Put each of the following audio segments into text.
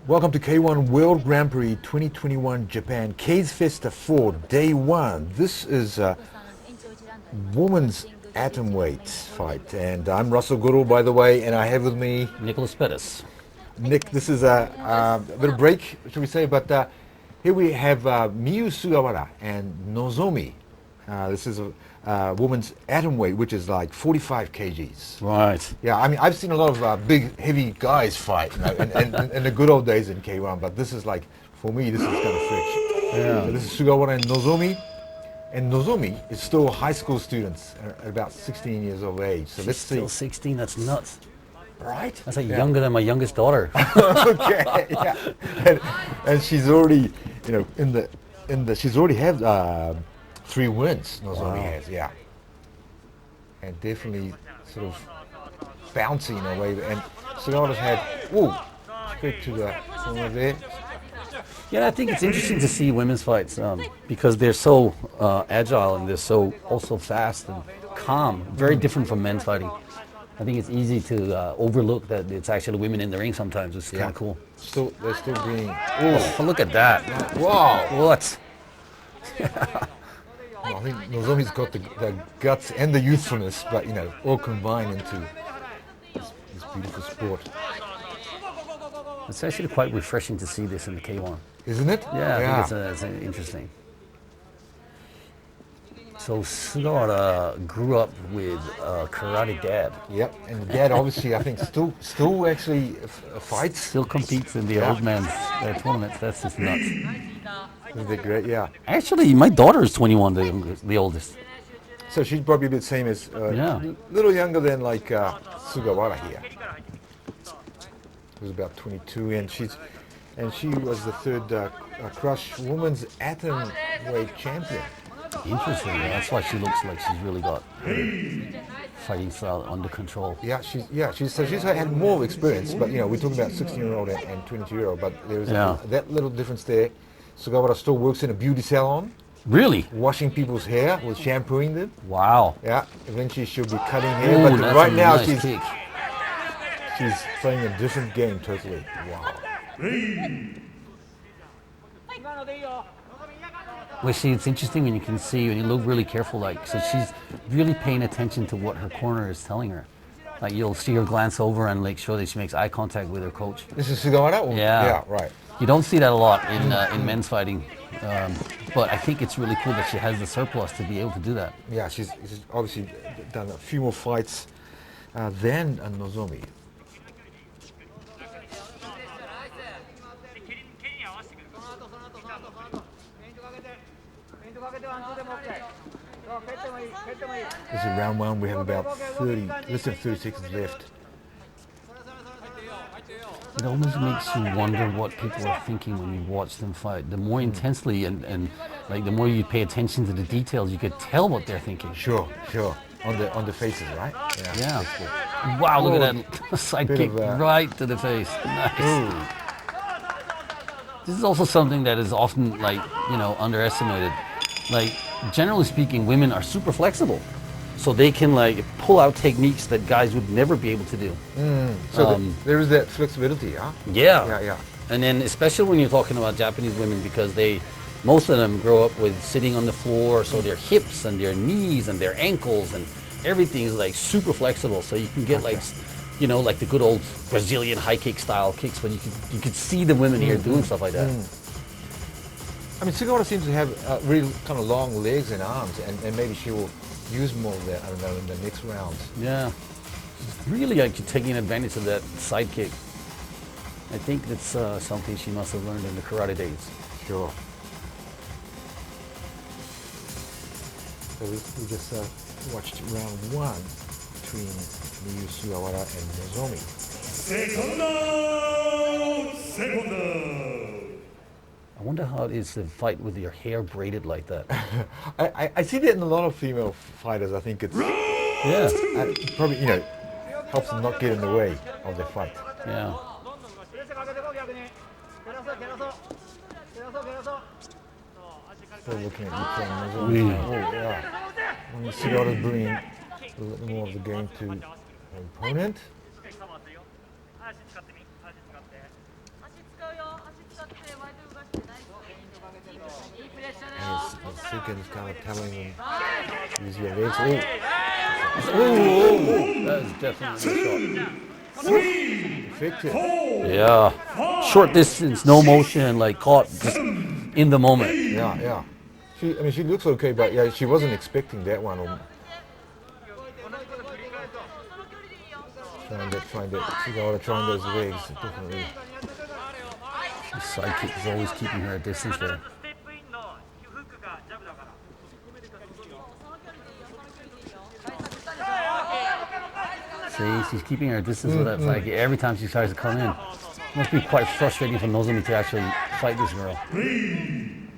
Welcome to K1 World Grand Prix 2021 Japan, K-FESTA.4, Day 1. This is a women's atomweight fight. And I'm Russell Goodall, by the way, and I have with me Nicholas Pettas. Nick. This is a bit of break, should we say, but here we have Miyuu Sugawara and NOZOMI. This is a woman's atomweight, which is like 45 kgs. Right. Yeah, I mean, I've seen a lot of big, heavy guys fight, in the good old days in K1, but this is like, for me, this is kind of fresh. Yeah. So this is Sugawara and NOZOMI. And NOZOMI is still high school students, at about 16 years of age. So let's see. Still 16, that's nuts. Right? That's like younger than my youngest daughter. Okay, yeah. And she's already, she's already had 3 wins, NOZOMI has, yeah. And definitely sort of bouncy in a way. And Sugawara's had, straight to the corner there. Yeah, I think it's interesting to see women's fights because they're so agile and they're so also fast and calm. Very different from men's fighting. I think it's easy to overlook that it's actually women in the ring sometimes. It's kind of cool. They're still being. Oh, look at that. Wow. What? Well, I think NOZOMI's got the guts and the youthfulness, but all combined into this beautiful sport. It's actually quite refreshing to see this in the K1. Isn't it? Yeah, I think it's interesting. So Sugawara grew up with a karate dad. Yep, and the dad obviously, I think, still actually fights. Still competes in the old man's tournaments. That's just nuts. Isn't that great? Yeah. Actually, my daughter is 21, the oldest. So she's probably the same as, little younger than like Sugawara here. She was about 22, and she was the third Crush Women's Atomweight champion. Interesting. That's why she looks like she's really got fighting style under control. Yeah, she's had more experience, but we're talking about 16-year-old and 22-year-old. But there's that little difference there. Sugawara still works in a beauty salon. Really? Washing people's hair with shampooing them. Wow. Yeah. Eventually she'll be cutting hair, Ooh, but right now nice she's playing a different game totally. Wow. Well, see, it's interesting when you look really careful, so she's really paying attention to what her corner is telling her. Like you'll see her glance over and make sure that she makes eye contact with her coach. This is Sugawara? Yeah. Yeah, right. You don't see that a lot in men's fighting, but I think it's really cool that she has the surplus to be able to do that. Yeah, she's obviously done a few more fights than NOZOMI. This is round 1. We have about less than 30 seconds left. It almost makes you wonder what people are thinking when you watch them fight. The more intensely and the more you pay attention to the details, you could tell what they're thinking. Sure. On the faces, right? Yeah. Cool. Wow, look at that side kick right to the face. Nice. Ooh. This is also something that is often underestimated. Generally speaking, women are super flexible. So they can pull out techniques that guys would never be able to do. So there is that flexibility, huh? Yeah. And then especially when you're talking about Japanese women, because most of them grow up with sitting on the floor, so their hips and their knees and their ankles and everything is super flexible. So you can get the good old Brazilian high kick style kicks, but you could see the women here doing stuff like that. I mean, Sugawara seems to have really kind of long legs and arms, and maybe she will use more of that, I don't know, in the next round. Yeah. Really taking advantage of that side kick. I think that's something she must have learned in the karate days. Sure. So we just watched round 1 between Miyuu Sugawara and NOZOMI. Second. I wonder how it is to fight with your hair braided like that. I see that in a lot of female fighters. I think it's probably helps them not get in the way of their fight. Yeah. Still looking at you playing NOZOMI. Oh yeah. When you see how to bring a little more of the game to an opponent. And Sukin's kind of telling him, use your legs. That is definitely a shot. Effective. Yeah. Short distance, no motion, like caught just in the moment. Yeah. She looks okay, but yeah, she wasn't expecting that one. Trying those legs, definitely. The sidekick is always keeping her at distance there. See, she's keeping her distance with that sidekick every time she tries to come in. Must be quite frustrating for Nozomi to actually fight this girl.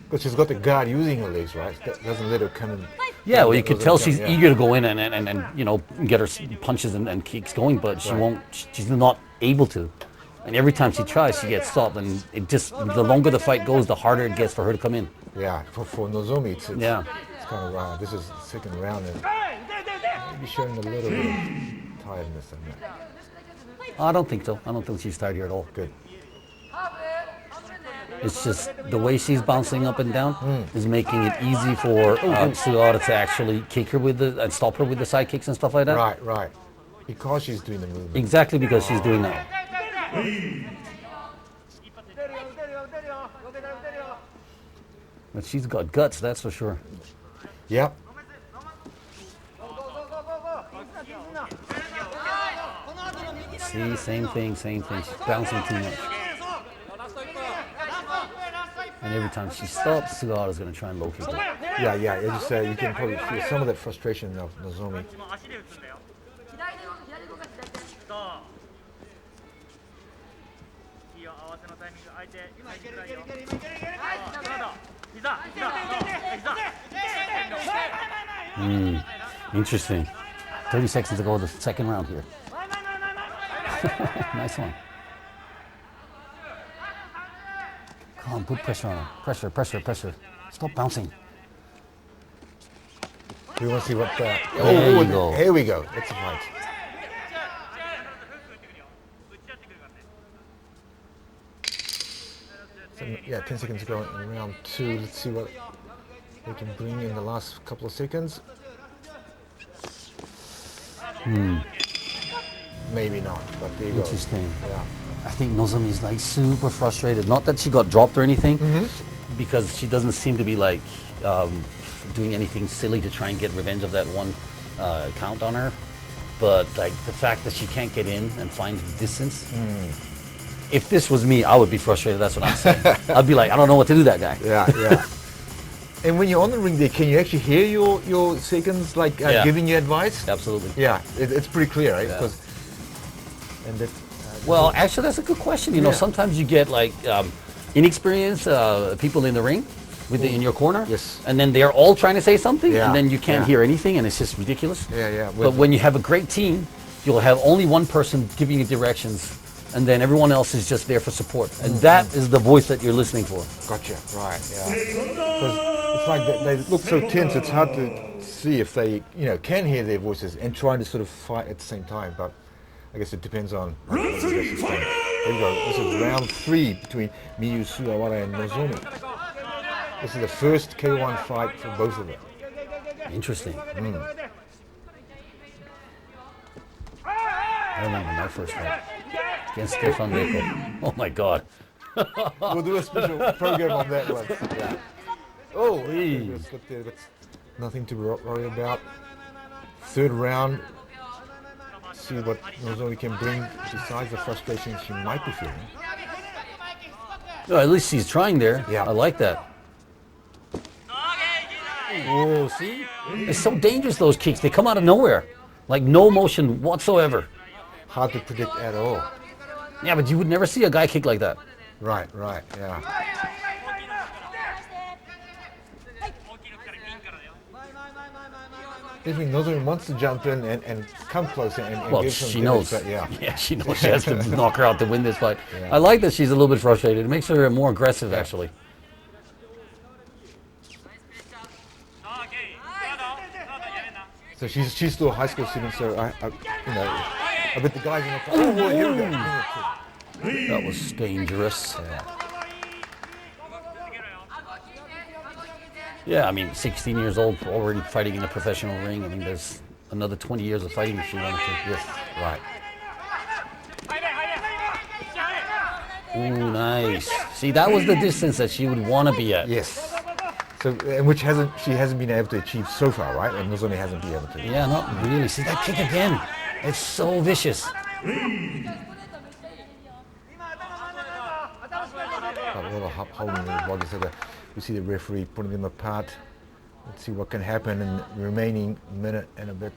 Because she's got the guard using her legs, right? That doesn't let her come in. Yeah, well, you could tell she's eager to go in and get her punches and kicks going, but she won't. She's not able to. And every time she tries, she gets stopped, and the longer the fight goes, the harder it gets for her to come in. Yeah, for Nozomi, it's kind of this is the second round, and maybe showing a little bit of tiredness in that. I don't think so. I don't think she's tired here at all. Good. It's just the way she's bouncing up and down is making it easy for Sugawara to actually kick her and stop her with the side kicks and stuff like that. Right. Because she's doing the movement. Exactly because she's doing that. But she's got guts, that's for sure. Yep. See, same thing. She's bouncing too much. And every time she stops, Sugawara's going to try and low kick her. Yeah. You can probably feel some of that frustration of Nozomi. Interesting. 30 seconds to go the second round here. Nice one. Come on, put pressure on her. Pressure. Stop bouncing. We want to see what the... There you go. Here we go. That's a fight. So, 10 seconds to go in round 2. Let's see what they can bring in the last couple of seconds. Maybe not, but there you go. Interesting. Yeah. I think Nozomi's like super frustrated. Not that she got dropped or anything, because she doesn't seem to be like doing anything silly to try and get revenge of that one count on her. But like the fact that she can't get in and find distance. If this was me, I would be frustrated. That's what I'm saying. I'd be like, I don't know what to do, that guy. Yeah. And when you're on the ring there, can you actually hear your seconds giving you advice? Absolutely. Yeah, it's pretty clear, right? Yeah. Well, actually, that's a good question. You know, sometimes you get like inexperienced people in the ring in your corner. Yes. And then they're all trying to say something, and then you can't hear anything, and it's just ridiculous. Yeah. But when you have a great team, you'll have only one person giving you directions, and then everyone else is just there for support. And that is the voice that you're listening for. Gotcha. Right. Yeah. Because it's like they look so tense. It's hard to see if they, can hear their voices and trying to sort of fight at the same time. But I guess it depends on. Here we go. This is round 3 between Miyuu Sugawara and Nozomi. This is the first K-1 fight for both of them. Interesting. I remember my first fight against K-1R. Oh my God. We'll do a special program on that one. Yeah. Oh, but nothing to worry about. Third round. See what Nozomi can bring besides the frustration she might be feeling. Well, at least she's trying there. Yeah. I like that. Oh, see? It's so dangerous, those kicks. They come out of nowhere. Like no motion whatsoever. Hard to predict at all. Yeah, but you would never see a guy kick like that. Right, yeah. I think Nozomi wants to jump in and come closer and well, give some she knows. But yeah, she knows she has to knock her out to win this fight. Yeah. I like that she's a little bit frustrated. It makes her more aggressive, actually. So she's still a high school student, so I bet the guys in the front. Oh, here we go. That was dangerous. Yeah, I mean, 16 years old, already fighting in a professional ring. I mean, there's another 20 years of fighting if she wanted to. Yes, right. Ooh, nice. See, that was the distance that she would want to be at. Yes. So, and which she hasn't been able to achieve so far, right? And Nozomi hasn't been able to. Yeah, not really. See that kick again? It's so vicious. Holding the body, so we see the referee putting them apart. Let's see what can happen in the remaining minute and a bit.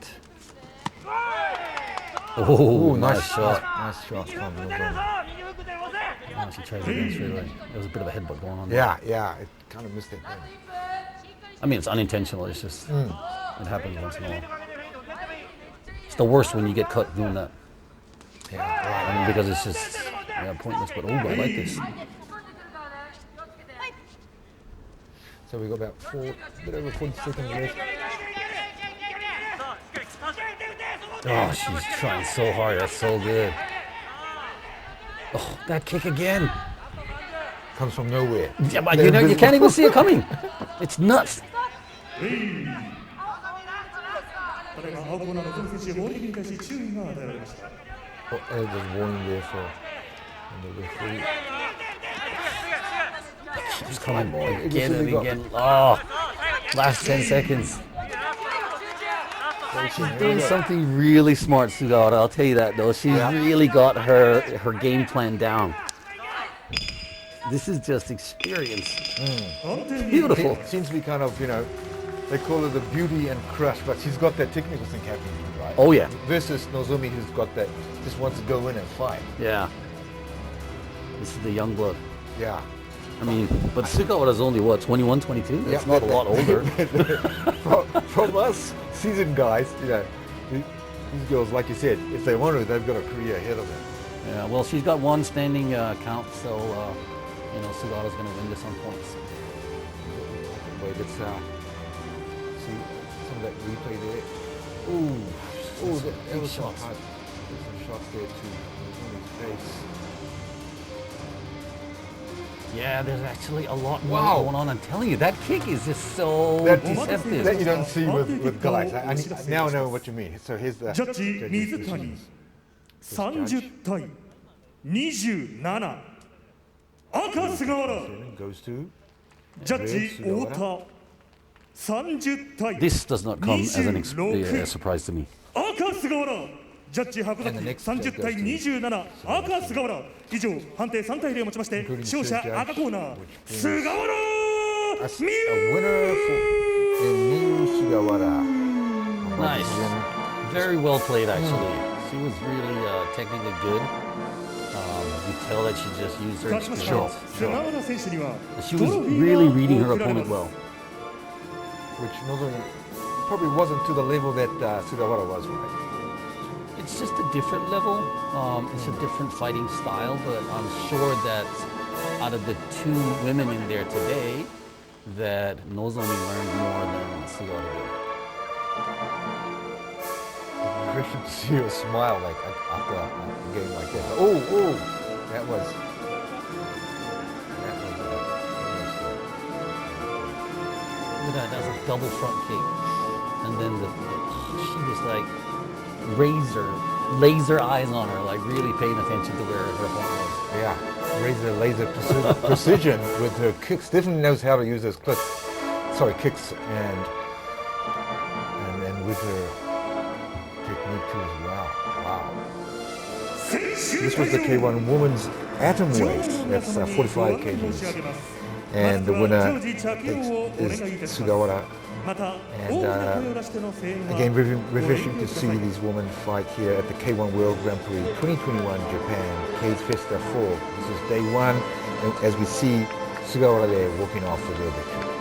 Oh, nice shot. Nice shot from Nozomi. Oh, she tried it again straight away. There was a bit of a headbutt going on there. Yeah, it kind of missed it. I mean, it's unintentional. It's just, it happens once in a while. It's the worst when you get cut doing that. Yeah, right. I mean, because it's just pointless, but I like this. So we got about a bit over 40 seconds left. Oh, she's trying so hard. That's so good. Oh, that kick again. Comes from nowhere. Yeah, but you can't even see it coming. It's nuts. There's warning there for the referee. Keeps coming again and again. Oh, last 10 seconds. She's doing something really smart, Sugawara. I'll tell you that, though. She's really got her game plan down. This is just experience. Beautiful. It seems to be kind of, they call it the beauty and crush, but she's got that technical thing happening, right? Oh, yeah. Versus Nozomi, who's got that, just wants to go in and fight. Yeah. This is the young blood. Yeah. I mean, but Sugawara's only, 21, 22? That's not a lot older. From us seasoned guys, these girls, like you said, if they want to, they've got a career ahead of them. Yeah, well, she's got one standing count, so, Sugawara's going to win this on points. Wait, let's see some of that replay there. Ooh, that was some hard. There's some shots there too. On his face. Yeah, there's actually a lot more going on. I'm telling you, that kick is just so deceptive. That you don't see with guys. Now I know what you mean. So here's the judge Mizutani 30対27赤菅原 goes to ジャッジ太田30対 This does not come as a surprise to me. 赤菅原ジャッジ白崎30対27赤菅原以上判定3対0をもちまして勝者赤コーナー菅原 a winner for Miyuu Sugawara. Nice. Very well played, actually. She was really technically good. You tell that she just used her experience. She was really reading her opponent well. Which Nozomi probably wasn't to the level that Sugawara was, right? It's just a different level. It's a different fighting style, but I'm sure that out of the two women in there today, that Nozomi learned more than Sugawara did. Impressive to see her smile like after a game like that. That was. Look at that, that's a double front kick. And then she was like laser eyes on her, like really paying attention to where her opponent was. Yeah, laser precision with her kicks. Definitely knows how to use those kicks and with her technique too as well. Wow. This was the K-1 women's atomweight. That's 45 kgs. And the winner is Sugawara. And again, refreshing to see these women fight here at the K-1 World Grand Prix 2021 Japan, K-FESTA.4. This is day one, and as we see Sugawara there walking off with their victory.